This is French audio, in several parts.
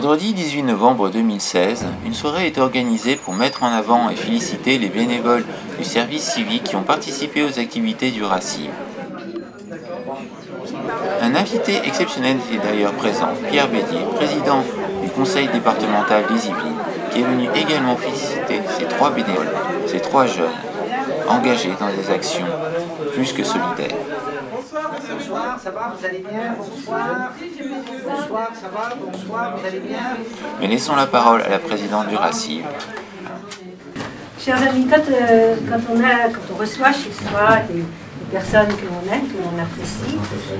Vendredi 18 novembre 2016, une soirée est organisée pour mettre en avant et féliciter les bénévoles du service civique qui ont participé aux activités du RACIV. Un invité exceptionnel était d'ailleurs présent, Pierre Bédier, président du conseil départemental des Yvelines, qui est venu également féliciter ces trois bénévoles, ces trois jeunes, engagés dans des actions plus que solidaires. Bonsoir, ça va, vous allez bien? Bonsoir. Bonsoir, ça va? Bonsoir, vous allez bien? Mais laissons la parole à la présidente du RACIV. Chers amis, quand on reçoit chez soi des personnes que l'on aime, que l'on apprécie,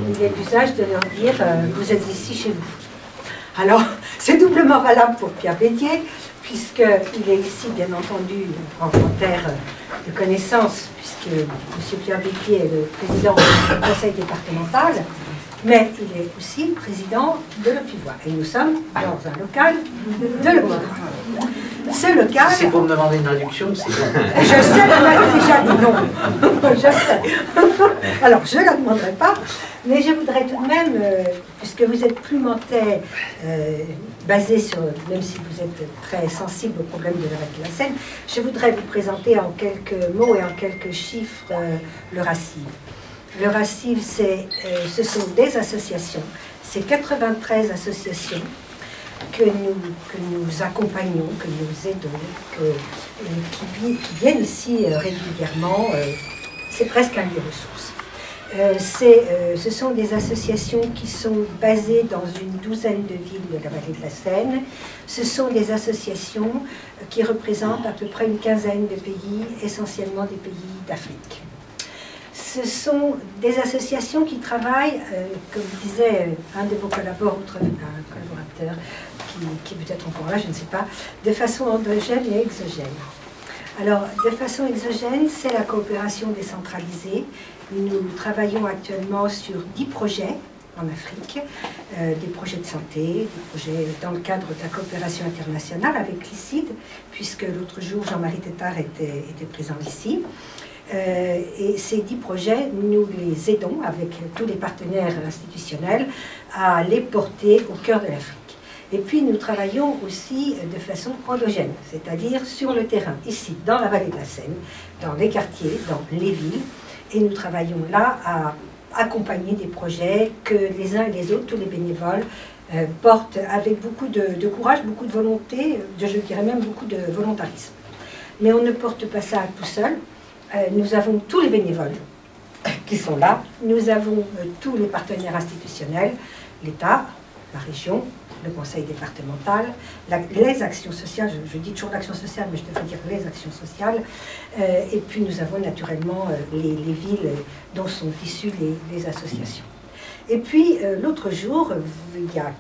il est l'usage de leur dire vous êtes ici chez vous. Alors, c'est doublement valable pour Pierre Bédier, puisqu'il est ici, bien entendu, en terre de connaissance, puisque M. Pierre Bédier est le président du conseil départemental, mais il est aussi président de l'Oppivoix. Et nous sommes dans un local de l'Oppivoix. Ce local... C'est pour me demander une réduction, c'est bon. Je sais, vous m'avez déjà dit non. Je sais. Alors, je ne la demanderai pas, mais je voudrais tout de même, puisque vous êtes plumentais, basé sur, même si vous êtes très sensible au problème de la vallée de la Seine, je voudrais vous présenter en quelques mots et en quelques chiffres le RACIV. Le RACIV, ce sont des associations, c'est 93 associations que nous accompagnons, que nous aidons, qui viennent ici régulièrement. C'est presque un lieu de ressources. Ce sont des associations qui sont basées dans une douzaine de villes de la vallée de la Seine. Ce sont des associations qui représentent à peu près une quinzaine de pays, essentiellement des pays d'Afrique. Ce sont des associations qui travaillent, comme disait un de vos collaborateurs, qui est peut-être encore là, je ne sais pas, de façon endogène et exogène. Alors, de façon exogène, c'est la coopération décentralisée. Nous travaillons actuellement sur 10 projets en Afrique, des projets de santé, des projets dans le cadre de la coopération internationale avec l'ICID, puisque l'autre jour, Jean-Marie Tétard était présent ici. Et ces 10 projets, nous les aidons avec tous les partenaires institutionnels à les porter au cœur de l'Afrique. Et puis nous travaillons aussi de façon endogène, c'est-à-dire sur le terrain, ici, dans la vallée de la Seine, dans les quartiers, dans les villes. Et nous travaillons là à accompagner des projets que les uns et les autres, tous les bénévoles, portent avec beaucoup de courage, beaucoup de volonté, je dirais même beaucoup de volontarisme. Mais on ne porte pas ça tout seul. Nous avons tous les bénévoles qui sont là, nous avons tous les partenaires institutionnels, l'État, la région, le conseil départemental, les actions sociales, je dis toujours l'action sociale, mais je devrais dire les actions sociales, et puis nous avons naturellement les villes dont sont issues les associations. Et puis l'autre jour, il y a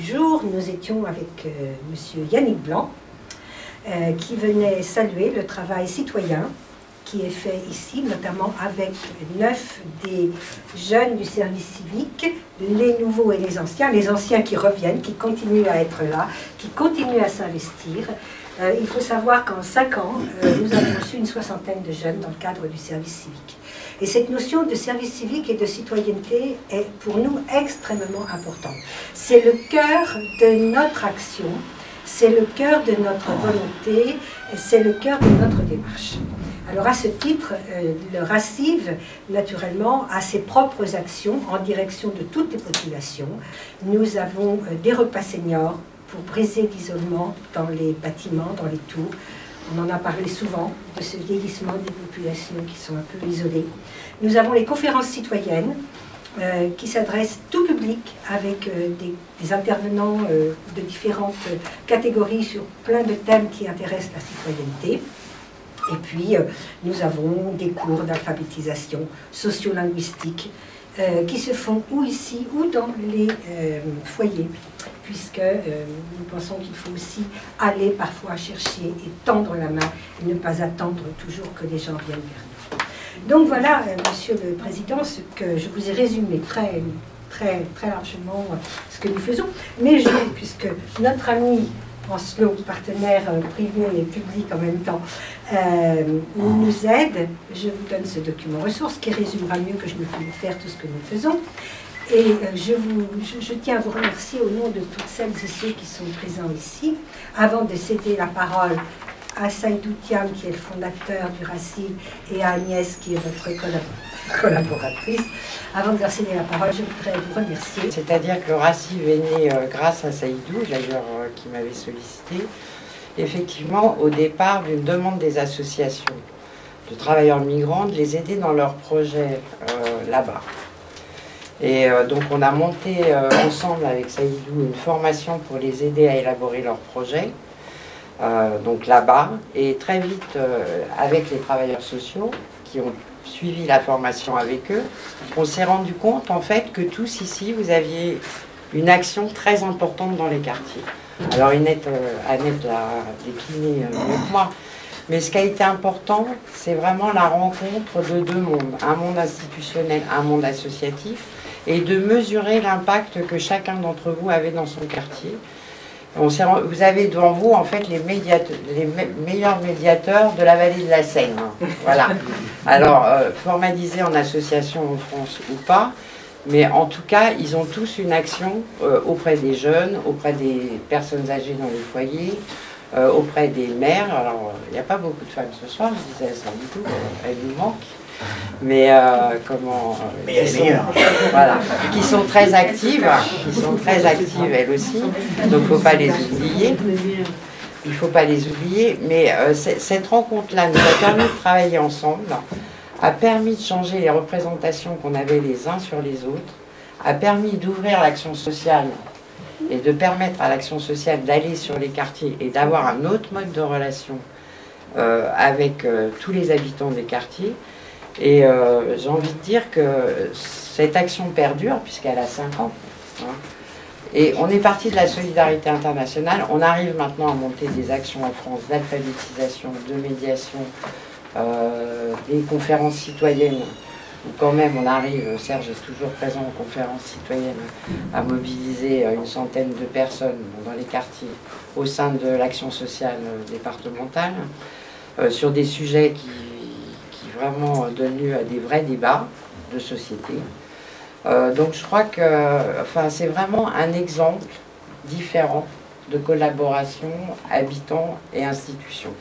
5-6 jours, nous étions avec M. Yannick Blanc, qui venait saluer le travail citoyen qui est fait ici, notamment avec 9 des jeunes du service civique, les nouveaux et les anciens qui reviennent, qui continuent à être là, qui continuent à s'investir. Il faut savoir qu'en 5 ans, nous avons reçu une soixantaine de jeunes dans le cadre du service civique. Et cette notion de service civique et de citoyenneté est pour nous extrêmement importante. C'est le cœur de notre action, c'est le cœur de notre volonté, c'est le cœur de notre démarche. Alors à ce titre, le RACIV, naturellement, a ses propres actions en direction de toutes les populations. Nous avons des repas seniors pour briser l'isolement dans les bâtiments, dans les tours. On en a parlé souvent de ce vieillissement des populations qui sont un peu isolées. Nous avons les conférences citoyennes qui s'adressent tout public avec des intervenants de différentes catégories sur plein de thèmes qui intéressent la citoyenneté. Et puis, nous avons des cours d'alphabétisation sociolinguistique qui se font ou ici ou dans les foyers, puisque nous pensons qu'il faut aussi aller parfois chercher et tendre la main et ne pas attendre toujours que les gens viennent vers nous. Donc voilà, Monsieur le Président, ce que je vous ai résumé très largement ce que nous faisons. Mais puisque notre ami Anslo, partenaire privé et public en même temps, nous aide. Je vous donne ce document ressource qui résumera mieux que je ne peux faire tout ce que nous faisons. Et je tiens à vous remercier au nom de toutes celles et ceux qui sont présents ici, avant de céder la parole à Saïdou Thiam, qui est le fondateur du RACIV, et à Agnès, qui est votre collaboratrice. Avant de leur céder la parole, je voudrais vous remercier. C'est-à-dire que le RACIV est né grâce à Saïdou, d'ailleurs, qui m'avait sollicité, effectivement, au départ, d'une demande des associations de travailleurs migrants, de les aider dans leurs projets là-bas. Et donc on a monté ensemble avec Saïdou une formation pour les aider à élaborer leurs projets, donc là-bas, et très vite avec les travailleurs sociaux qui ont suivi la formation avec eux, on s'est rendu compte en fait que tous ici vous aviez une action très importante dans les quartiers. Alors Annette l'a décliné mieux que moi, mais ce qui a été important, c'est vraiment la rencontre de deux mondes, un monde institutionnel, un monde associatif, et de mesurer l'impact que chacun d'entre vous avait dans son quartier. Vous avez devant vous en fait les meilleurs médiateurs de la vallée de la Seine. Voilà. Alors, formalisés en association en France ou pas, mais en tout cas, ils ont tous une action auprès des jeunes, auprès des personnes âgées dans les foyers, auprès des mères. Alors, il n'y a pas beaucoup de femmes ce soir, je disais ça du tout, elles nous manquent. Mais voilà, qui sont très actives elles aussi, donc il ne faut pas les oublier. Il faut pas les oublier, mais cette rencontre-là nous a permis de travailler ensemble, a permis de changer les représentations qu'on avait les uns sur les autres, a permis d'ouvrir l'action sociale et de permettre à l'action sociale d'aller sur les quartiers et d'avoir un autre mode de relation avec tous les habitants des quartiers. Et j'ai envie de dire que cette action perdure, puisqu'elle a 5 ans. Hein. Et on est parti de la solidarité internationale. On arrive maintenant à monter des actions en France d'alphabétisation, de médiation, des conférences citoyennes. Où quand même on arrive, Serge est toujours présent aux conférences citoyennes, à mobiliser une centaine de personnes dans les quartiers au sein de l'action sociale départementale, sur des sujets qui vraiment donne lieu à des vrais débats de société. Donc je crois que c'est vraiment un exemple différent de collaboration habitants et institutions.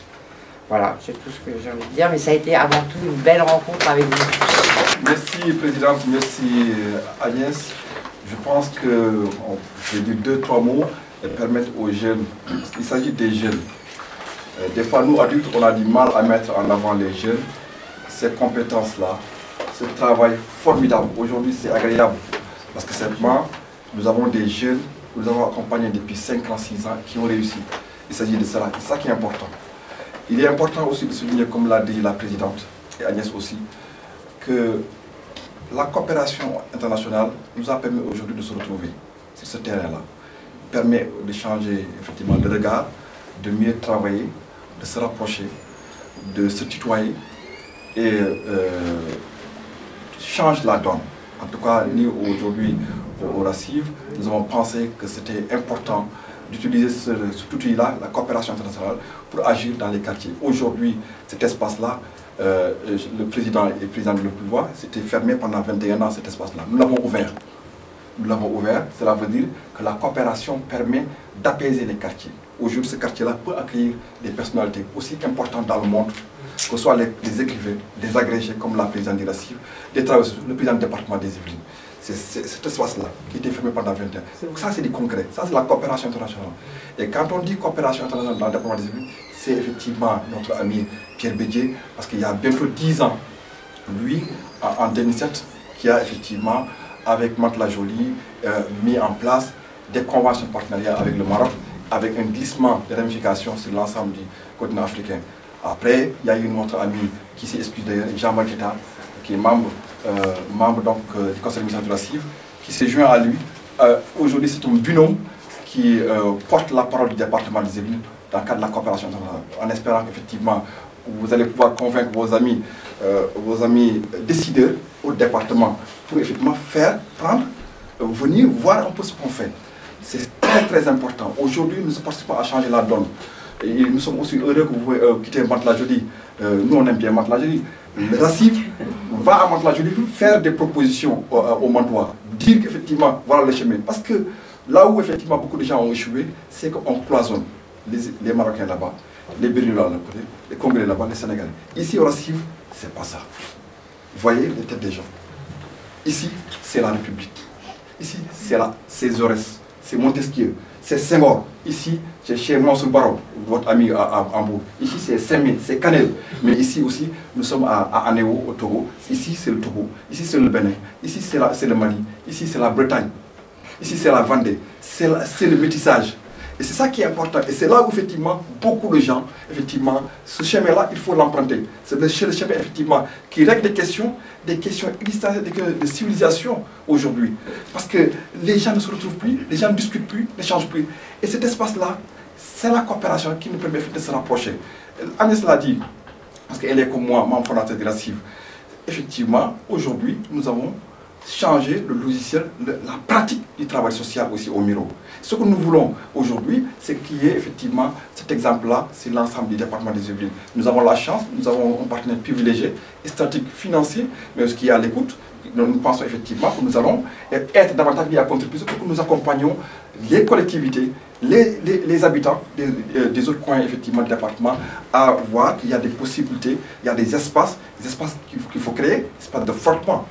Voilà, c'est tout ce que j'ai envie de dire, mais ça a été avant tout une belle rencontre avec vous. Merci Présidente, merci Agnès. Je pense que je vais dire 2-3 mots et permettre aux jeunes, parce qu'il s'agit des jeunes. Des fois, nous adultes, on a du mal à mettre en avant les jeunes. Ces compétences-là, ce travail formidable. Aujourd'hui, c'est agréable parce que simplement, nous avons des jeunes que nous avons accompagnés depuis 5 ans, 6 ans qui ont réussi. Il s'agit de cela. C'est ça qui est important. Il est important aussi de souligner, comme l'a dit la Présidente et Agnès aussi, que la coopération internationale nous a permis aujourd'hui de se retrouver sur ce terrain-là. Permet de changer effectivement le regard, de mieux travailler, de se rapprocher, de se tutoyer. Et change la donne. En tout cas, nous aujourd'hui au RACIV, nous avons pensé que c'était important d'utiliser cet outil-là, la coopération internationale, pour agir dans les quartiers. Aujourd'hui, cet espace-là, le président et le président de le pouvoir, c'était fermé pendant 21 ans, cet espace-là. Nous l'avons ouvert. Nous l'avons ouvert, cela veut dire que la coopération permet d'apaiser les quartiers. Aujourd'hui, ce quartier-là peut accueillir des personnalités aussi importantes dans le monde, que ce soit les écrivains, des agrégés comme la présidente du RACIV, des travailleurs, le président du département des Yvelines. C'est cet espace-là qui était fermé pendant 20 ans. Ça, c'est du concret. Ça, c'est la coopération internationale. Et quand on dit coopération internationale dans le département des Yvelines, c'est effectivement notre ami Pierre Bédier, parce qu'il y a bientôt 10 ans, lui, en 2007, qui a effectivement, avec Mantes-la Jolie, mis en place des conventions de partenariat avec le Maroc, avec un glissement de ramifications sur l'ensemble du continent africain. Après, il y a eu notre ami qui s'est excusé d'ailleurs, Jean-Marc Guetta, qui est membre du conseil d'administration du RACIV, qui s'est joint à lui. Aujourd'hui, c'est un binôme qui porte la parole du département des Yvelines dans le cadre de la coopération internationale, en espérant qu'effectivement, vous allez pouvoir convaincre vos amis décideurs au département pour effectivement venir voir un peu ce qu'on fait. C'est très très important. Aujourd'hui, nous participons à changer la donne. Et nous sommes aussi heureux que vous quittez Mantes-la Jolie. Nous, on aime bien Mantes-la Jolie. Le RACIF va à Mantes-la-Jolie faire des propositions au Mantois, dire qu'effectivement, voilà le chemin. Parce que là où effectivement beaucoup de gens ont échoué, c'est qu'on cloisonne les Marocains là-bas, les Béninois là-bas, les Congolais là-bas, les Sénégalais. Ici au RACIF, c'est pas ça. Vous voyez les têtes des gens. Ici, c'est la République. Ici, c'est Jaurès, c'est Montesquieu, c'est Senghor. Ici, c'est chez Mansour Baro, votre ami à Hambourg. Ici, c'est Sémé, c'est Canel. Mais ici aussi, nous sommes à Anéo, au Togo. Ici, c'est le Togo. Ici, c'est le Bénin. Ici, c'est le Mali. Ici, c'est la Bretagne. Ici, c'est la Vendée. C'est le métissage. Et c'est ça qui est important. Et c'est là où, effectivement, beaucoup de gens, effectivement, ce chemin-là, il faut l'emprunter. C'est le chemin, effectivement, qui règle des questions existentielles, de civilisation aujourd'hui. Parce que les gens ne se retrouvent plus, les gens ne discutent plus, n'échangent plus. Et cet espace-là, c'est la coopération qui nous permet de se rapprocher. Agnès l'a dit, parce qu'elle est comme moi, membre fondateur de RACIF. Effectivement, aujourd'hui, nous avons changer le logiciel, la pratique du travail social aussi au Miro. Ce que nous voulons aujourd'hui, c'est qu'il y ait effectivement cet exemple-là, c'est l'ensemble du département des Yvelines. Nous avons la chance, nous avons un partenaire privilégié, stratégique, financier, mais aussi qui est à l'écoute. Nous pensons effectivement que nous allons être davantage liés à contribuer pour que nous accompagnons les collectivités, les habitants des autres coins effectivement du département à voir qu'il y a des possibilités, il y a des espaces qu'il faut créer, des espaces de frottement.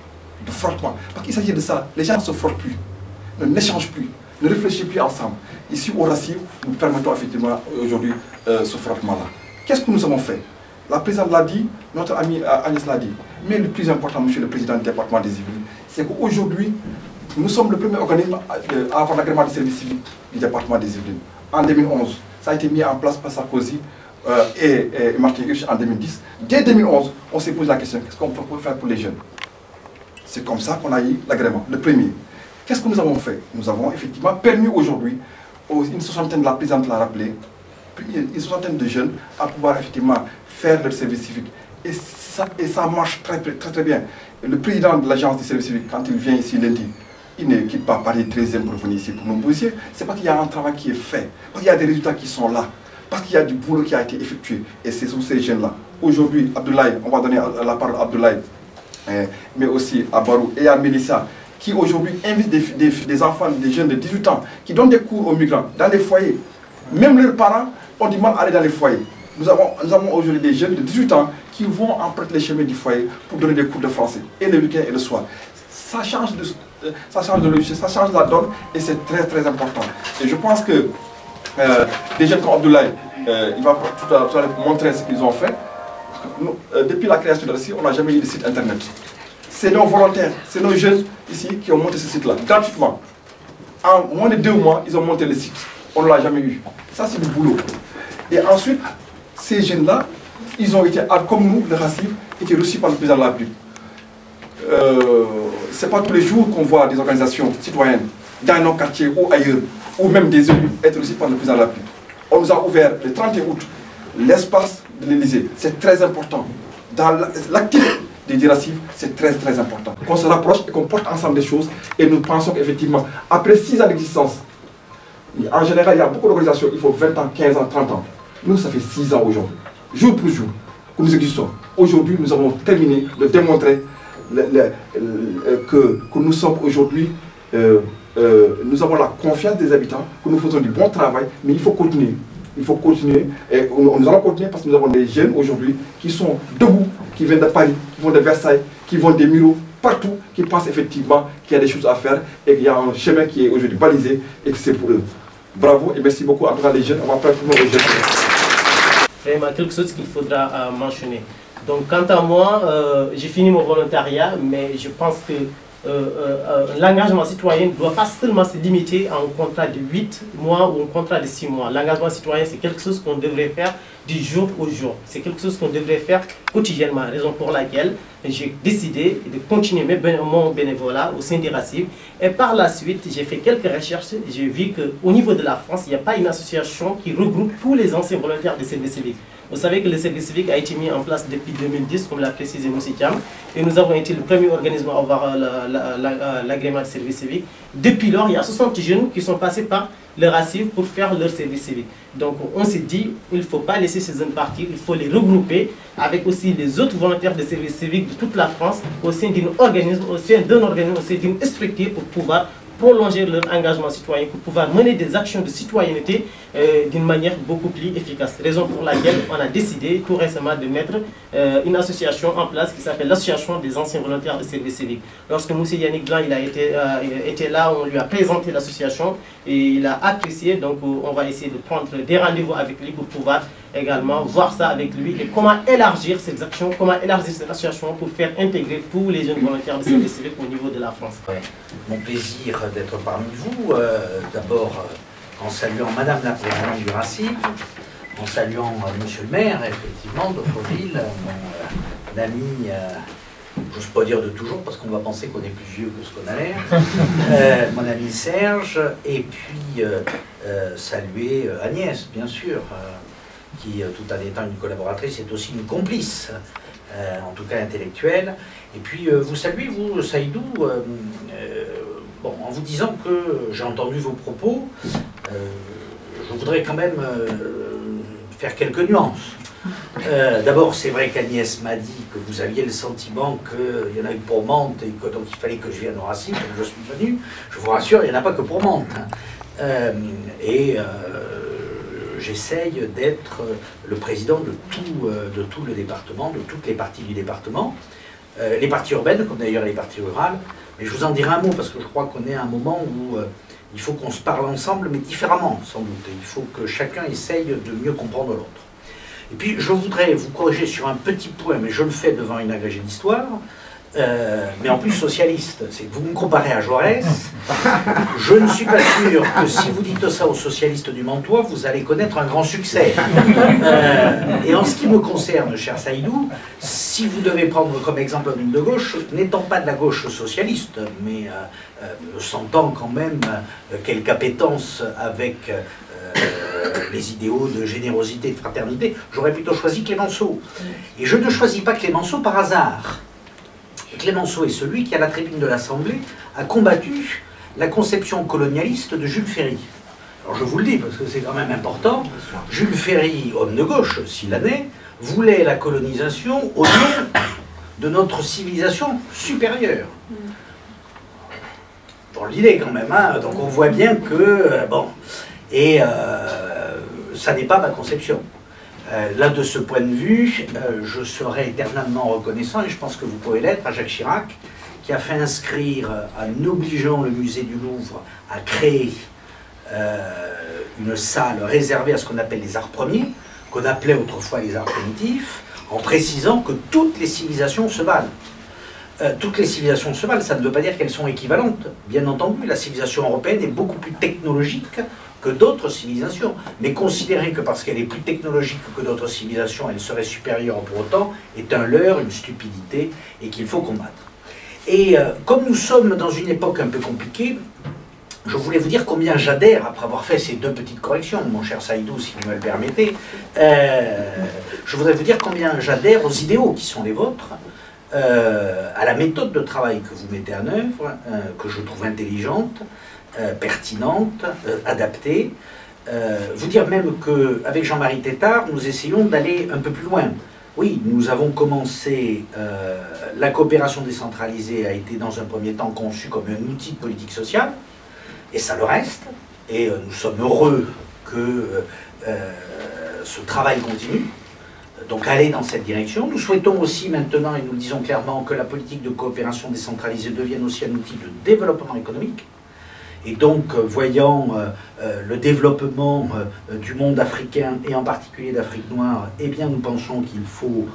Parce qu'il s'agit de ça, les gens ne se frottent plus, n'échangent plus, ne réfléchissent plus ensemble. Ici au RACIF, nous permettons effectivement aujourd'hui ce frottement-là. Qu'est-ce que nous avons fait? La présidente l'a dit, notre ami Agnès l'a dit, mais le plus important, monsieur le président du département des Yvelines, c'est qu'aujourd'hui, nous sommes le premier organisme à avoir l'agrément de service civique du département des Yvelines. En 2011, ça a été mis en place par Sarkozy et Martin Hirsch en 2010. Dès 2011, on s'est posé la question, qu'est-ce qu'on peut faire pour les jeunes? C'est comme ça qu'on a eu l'agrément, le premier. Qu'est-ce que nous avons fait? Nous avons effectivement permis aujourd'hui, une soixantaine, la présidente l'a rappelé, une soixantaine de jeunes à pouvoir effectivement faire leur service civique. Et ça marche très bien. Et le président de l'agence du service civique, quand il vient ici lundi, il ne quitte pas Paris 13e pour venir ici pour nous bosser. C'est parce qu'il y a un travail qui est fait, parce qu'il y a des résultats qui sont là, parce qu'il y a du boulot qui a été effectué. Et c'est sur ces jeunes-là. Aujourd'hui, Abdoulaye, on va donner la parole à Abdoulaye, mais aussi à Barou et à Mélissa, qui aujourd'hui invitent des enfants, des jeunes de 18 ans, qui donnent des cours aux migrants dans les foyers. Même leurs parents ont du mal à aller dans les foyers. Nous avons aujourd'hui des jeunes de 18 ans qui vont emprunter les chemins du foyer pour donner des cours de français, et le week-end et le soir. Ça change de logiciel, ça change la donne, et c'est très important. Et je pense que des jeunes comme Abdoulaye, il va tout à l'heure montrer ce qu'ils ont fait. Depuis la création de RACIF, on n'a jamais eu de site internet. C'est nos volontaires, c'est nos jeunes ici qui ont monté ce site-là, gratuitement. En moins de 2 mois, ils ont monté le site. On ne l'a jamais eu. Ça, c'est du boulot. Et ensuite, ces jeunes-là, ils ont été, comme nous, le RACIF, été reçus par le président de la République. Ce n'est pas tous les jours qu'on voit des organisations citoyennes dans nos quartiers ou ailleurs, ou même des élus, être reçus par le président de la République. On nous a ouvert le 31 août l'espace de l'Élysée. C'est très important. Dans l'actif des RACIF, c'est très important. Qu'on se rapproche et qu'on porte ensemble des choses. Et nous pensons qu'effectivement, après 6 ans d'existence, en général, il y a beaucoup d'organisations, il faut 20 ans, 15 ans, 30 ans. Nous, ça fait 6 ans aujourd'hui, jour pour jour, que nous existons. Aujourd'hui, nous avons terminé de démontrer que nous sommes aujourd'hui, nous avons la confiance des habitants, que nous faisons du bon travail, mais il faut continuer. Il faut continuer, et nous allons continuer parce que nous avons des jeunes aujourd'hui qui sont debout, qui viennent de Paris, qui vont de Versailles, qui vont des Miro, partout, qui pensent effectivement qu'il y a des choses à faire et qu'il y a un chemin qui est aujourd'hui balisé et que c'est pour eux. Bravo et merci beaucoup à tous les jeunes. On va faire aux jeunes. Vraiment quelque chose qu'il faudra mentionner. Donc quant à moi, j'ai fini mon volontariat, mais je pense que l'engagement citoyen ne doit pas seulement se limiter à un contrat de 8 mois ou un contrat de 6 mois. L'engagement citoyen, c'est quelque chose qu'on devrait faire du jour au jour. C'est quelque chose qu'on devrait faire quotidiennement, raison pour laquelle j'ai décidé de continuer mon bénévolat au sein des RACIF. Et par la suite, j'ai fait quelques recherches. J'ai vu qu'au niveau de la France, il n'y a pas une association qui regroupe tous les anciens volontaires de service civique. Vous savez que le service civique a été mis en place depuis 2010, comme l'a précisé M. Thiam, et nous avons été le premier organisme à avoir l'agrément de service civique. Depuis lors, il y a 60 jeunes qui sont passés par le RACIV pour faire leur service civique. Donc on s'est dit, il ne faut pas laisser ces jeunes partir, il faut les regrouper avec aussi les autres volontaires de service civique de toute la France au sein d'un organisme, au sein d'une structure pour pouvoir prolonger leur engagement citoyen, pour pouvoir mener des actions de citoyenneté d'une manière beaucoup plus efficace. Raison pour laquelle on a décidé tout récemment de mettre une association en place qui s'appelle l'Association des anciens volontaires de service civique. Lorsque M. Yannick Blanc était là, on lui a présenté l'association et il a apprécié, donc on va essayer de prendre des rendez-vous avec lui pour pouvoir également voir ça avec lui et comment élargir ces actions, comment élargir cette association pour faire intégrer tous les jeunes volontaires de service civique au niveau de la France. Ouais. Mon plaisir d'être parmi vous, d'abord en saluant Madame la Présidente du RACIV, en saluant Monsieur le maire, effectivement, d'Ophroville, mon ami, j'ose pas dire de toujours parce qu'on va penser qu'on est plus vieux que ce qu'on a l'air, mon ami Serge, et puis saluer Agnès, bien sûr, qui, tout en étant une collaboratrice, est aussi une complice, en tout cas intellectuelle. Et puis vous saluez, vous, Saïdou, bon, en vous disant que j'ai entendu vos propos, je voudrais quand même faire quelques nuances. D'abord, c'est vrai qu'Agnès m'a dit que vous aviez le sentiment qu'il y en avait que pour Mantes et que donc il fallait que je vienne au RACIV, donc je suis venu. Je vous rassure, il n'y en a pas que pour Mantes. J'essaye d'être le président de tout le département, de toutes les parties du département, les parties urbaines, comme d'ailleurs les parties rurales. Mais je vous en dirai un mot, parce que je crois qu'on est à un moment où il faut qu'on se parle ensemble, mais différemment, sans doute. Et il faut que chacun essaye de mieux comprendre l'autre. Et puis, je voudrais vous corriger sur un petit point, mais je le fais devant une agrégée d'histoire, mais en plus socialiste. C'est que vous me comparez à Jaurès. Je ne suis pas sûr que si vous dites ça aux socialistes du Mantois, vous allez connaître un grand succès. Et en ce qui me concerne, cher Saïdou, si vous devez prendre comme exemple un homme de gauche, n'étant pas de la gauche socialiste, mais sentant quand même quelque appétence avec les idéaux de générosité et de fraternité, j'aurais plutôt choisi Clémenceau. Et je ne choisis pas Clémenceau par hasard. Clémenceau est celui qui, à la tribune de l'Assemblée, a combattu la conception colonialiste de Jules Ferry. Alors je vous le dis, parce que c'est quand même important, Jules Ferry, homme de gauche, s'il en est, voulait la colonisation au nom de notre civilisation supérieure. Dans l'idée quand même, hein, donc on voit bien que, bon, et ça n'est pas ma conception. Là, de ce point de vue, je serai éternellement reconnaissant, et je pense que vous pouvez l'être, à Jacques Chirac, qui a fait inscrire, en obligeant le musée du Louvre à créer une salle réservée à ce qu'on appelle les arts premiers, qu'on appelait autrefois les arts primitifs, en précisant que toutes les civilisations se valent. Toutes les civilisations se valent, ça ne veut pas dire qu'elles sont équivalentes. Bien entendu, la civilisation européenne est beaucoup plus technologique que d'autres civilisations, mais considérer que parce qu'elle est plus technologique que d'autres civilisations, elle serait supérieure pour autant, est un leurre, une stupidité, et qu'il faut combattre. Et comme nous sommes dans une époque un peu compliquée, je voulais vous dire combien j'adhère, après avoir fait ces deux petites corrections, mon cher Saïdou, si vous me le permettez, je voudrais vous dire combien j'adhère aux idéaux qui sont les vôtres, à la méthode de travail que vous mettez en œuvre, que je trouve intelligente, pertinente, adaptée. Vous dire même qu'avec Jean-Marie Tétard, nous essayons d'aller un peu plus loin. Oui, nous avons commencé, la coopération décentralisée a été dans un premier temps conçue comme un outil de politique sociale, et ça le reste, et nous sommes heureux que ce travail continue, donc aller dans cette direction. Nous souhaitons aussi maintenant, et nous le disons clairement, que la politique de coopération décentralisée devienne aussi un outil de développement économique. Et donc, voyant le développement du monde africain, et en particulier d'Afrique noire, eh bien, nous pensons qu'il faut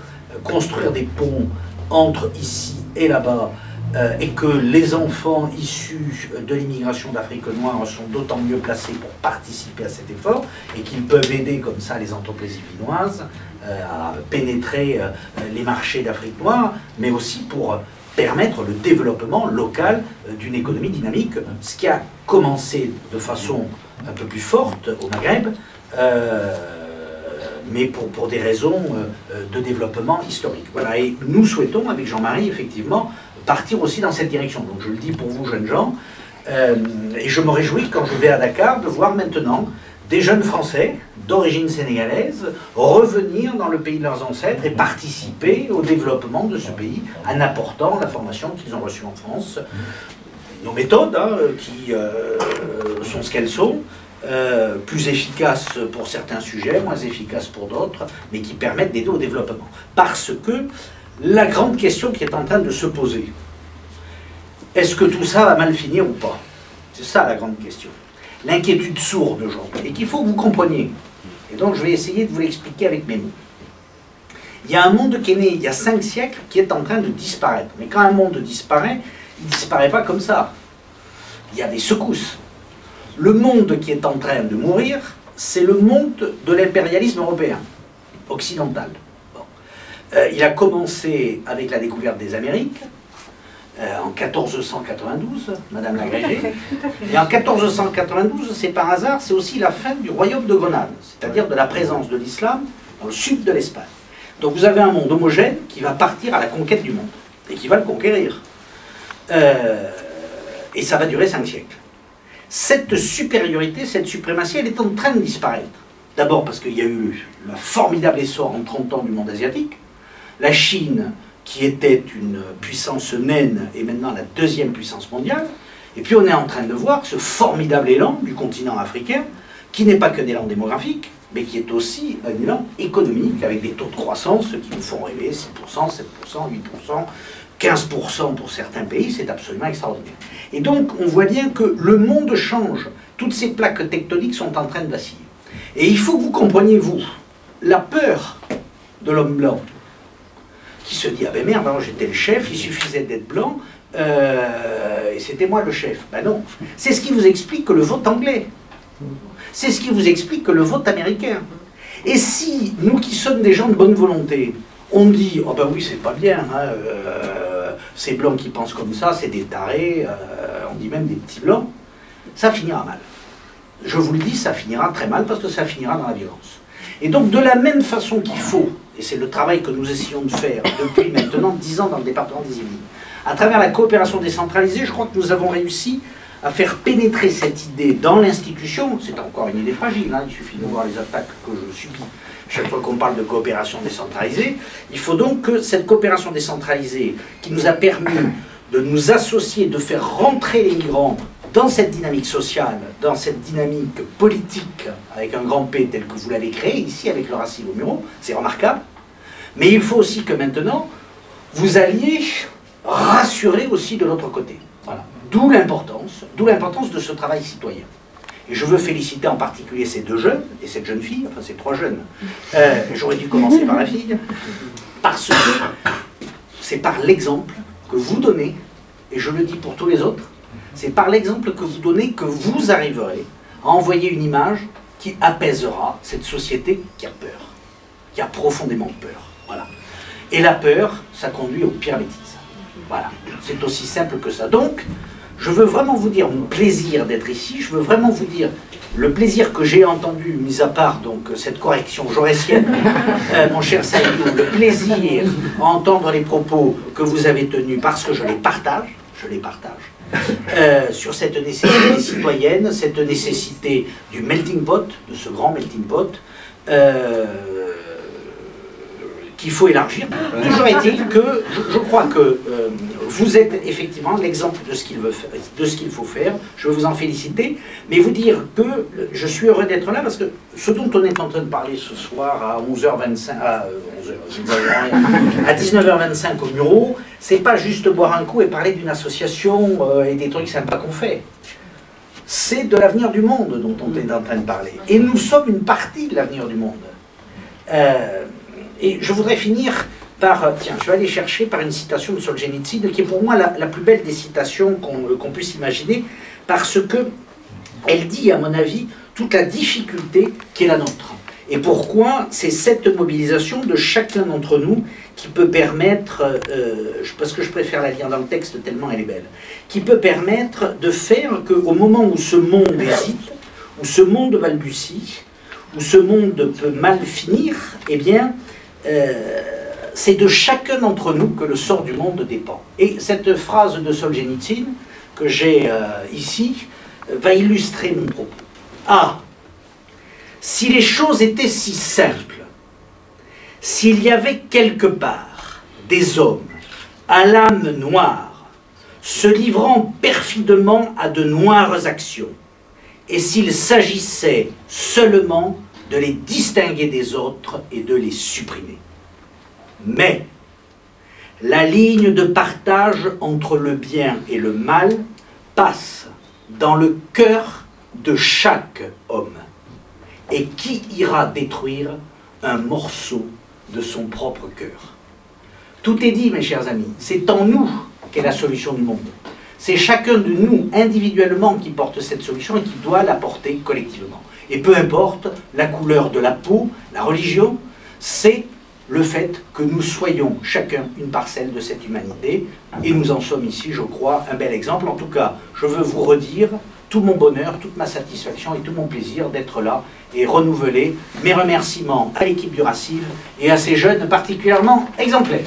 construire des ponts entre ici et là-bas, et que les enfants issus de l'immigration d'Afrique noire sont d'autant mieux placés pour participer à cet effort, et qu'ils peuvent aider comme ça les entreprises yvelinoises à pénétrer les marchés d'Afrique noire, mais aussi pour permettre le développement local d'une économie dynamique, ce qui a commencé de façon un peu plus forte au Maghreb, mais pour des raisons de développement historique. Voilà, et nous souhaitons, avec Jean-Marie, effectivement, partir aussi dans cette direction. Donc je le dis pour vous, jeunes gens, et je me réjouis quand je vais à Dakar de voir maintenant des jeunes Français d'origine sénégalaise revenir dans le pays de leurs ancêtres et participer au développement de ce pays en apportant la formation qu'ils ont reçue en France. Nos méthodes, qui sont ce qu'elles sont, plus efficaces pour certains sujets, moins efficaces pour d'autres, mais qui permettent d'aider au développement. Parce que la grande question qui est en train de se poser, est-ce que tout ça va mal finir ou pas? C'est ça la grande question. L'inquiétude sourde aujourd'hui, et qu'il faut que vous compreniez. Et donc je vais essayer de vous l'expliquer avec mes mots. Il y a un monde qui est né il y a 5 siècles qui est en train de disparaître. Mais quand un monde disparaît, il ne disparaît pas comme ça. Il y a des secousses. Le monde qui est en train de mourir, c'est le monde de l'impérialisme européen, occidental. Bon. Il a commencé avec la découverte des Amériques, en 1492, Madame Lagrégé. Et en 1492, c'est par hasard, c'est aussi la fin du royaume de Grenade, c'est-à-dire de la présence de l'islam dans le sud de l'Espagne. Donc vous avez un monde homogène qui va partir à la conquête du monde, et qui va le conquérir. Et ça va durer 5 siècles. Cette supériorité, cette suprématie, elle est en train de disparaître. D'abord parce qu'il y a eu un formidable essor en 30 ans du monde asiatique. La Chine, qui était une puissance naine, est maintenant la 2e puissance mondiale. Et puis on est en train de voir ce formidable élan du continent africain, qui n'est pas qu'un élan démographique, mais qui est aussi un élan économique, avec des taux de croissance qui nous font rêver, 6%, 7%, 8%, 15% pour certains pays, c'est absolument extraordinaire. Et donc on voit bien que le monde change, toutes ces plaques tectoniques sont en train de vaciller. Et il faut que vous compreniez, vous, la peur de l'homme blanc, qui se dit « Ah ben merde, j'étais le chef, il suffisait d'être blanc, et c'était moi le chef. » Ben non, c'est ce qui vous explique que le vote anglais, c'est ce qui vous explique que le vote américain. Et si, nous qui sommes des gens de bonne volonté, on dit « Oh ben oui, c'est pas bien, ces blancs qui pensent comme ça, c'est des tarés, on dit même des petits blancs », ça finira mal. Je vous le dis, ça finira très mal parce que ça finira dans la violence. Et donc de la même façon qu'il faut, et c'est le travail que nous essayons de faire depuis maintenant 10 ans dans le département des Yvelines, à travers la coopération décentralisée, je crois que nous avons réussi à faire pénétrer cette idée dans l'institution. C'est encore une idée fragile, il suffit de voir les attaques que je subis chaque fois qu'on parle de coopération décentralisée. Il faut donc que cette coopération décentralisée, qui nous a permis de nous associer, de faire rentrer les migrants dans cette dynamique sociale, dans cette dynamique politique, avec un grand P tel que vous l'avez créé ici avec le Racine au Muro, c'est remarquable. Mais il faut aussi que maintenant, vous alliez rassurer aussi de l'autre côté. Voilà. D'où l'importance de ce travail citoyen. Et je veux féliciter en particulier ces 2 jeunes, et cette jeune fille, enfin ces 3 jeunes. J'aurais dû commencer par la fille, parce que c'est par l'exemple que vous donnez, et je le dis pour tous les autres, c'est par l'exemple que vous donnez que vous arriverez à envoyer une image qui apaisera cette société qui a peur, qui a profondément peur. Voilà. Et la peur, ça conduit aux pires bêtises. Voilà. C'est aussi simple que ça. Donc, je veux vraiment vous dire mon plaisir d'être ici, je veux vraiment vous dire le plaisir que j'ai entendu, mis à part donc cette correction jaurétienne, mon cher Saïdou, le plaisir à entendre les propos que vous avez tenus parce que je les partage, sur cette nécessité citoyenne, cette nécessité du melting pot, de ce grand melting pot, qu'il faut élargir. Toujours est-il que je crois que vous êtes effectivement l'exemple de ce qu'il faut faire. Je veux vous en féliciter, mais vous dire que je suis heureux d'être là parce que ce dont on est en train de parler ce soir à 11h25, à 19h25 au Muro, c'est pas juste boire un coup et parler d'une association et des trucs sympas qu'on fait. C'est de l'avenir du monde dont on est en train de parler. Et nous sommes une partie de l'avenir du monde. Et je voudrais finir par, tiens, je vais aller chercher par une citation de Solzhenitsyn, qui est pour moi la plus belle des citations qu'on puisse imaginer, parce que elle dit, à mon avis, toute la difficulté qui est la nôtre. Et pourquoi c'est cette mobilisation de chacun d'entre nous qui peut permettre, parce que je préfère la lire dans le texte tellement elle est belle, qui peut permettre de faire qu'au moment où ce monde hésite, où ce monde balbutie, où ce monde peut mal finir, eh bien, c'est de chacun d'entre nous que le sort du monde dépend. Et cette phrase de Solzhenitsyn, que j'ai ici, va illustrer mon propos. Ah, si les choses étaient si simples, s'il y avait quelque part des hommes à l'âme noire, se livrant perfidement à de noires actions, et s'il s'agissait seulement de les distinguer des autres et de les supprimer. Mais la ligne de partage entre le bien et le mal passe dans le cœur de chaque homme. Et qui ira détruire un morceau de son propre cœur? Tout est dit, mes chers amis. C'est en nous qu'est la solution du monde. C'est chacun de nous, individuellement, qui porte cette solution et qui doit la porter collectivement. Et peu importe la couleur de la peau, la religion, c'est le fait que nous soyons chacun une parcelle de cette humanité. Et nous en sommes ici, je crois, un bel exemple. En tout cas, je veux vous redire tout mon bonheur, toute ma satisfaction et tout mon plaisir d'être là et renouveler mes remerciements à l'équipe du RACIV et à ces jeunes particulièrement exemplaires.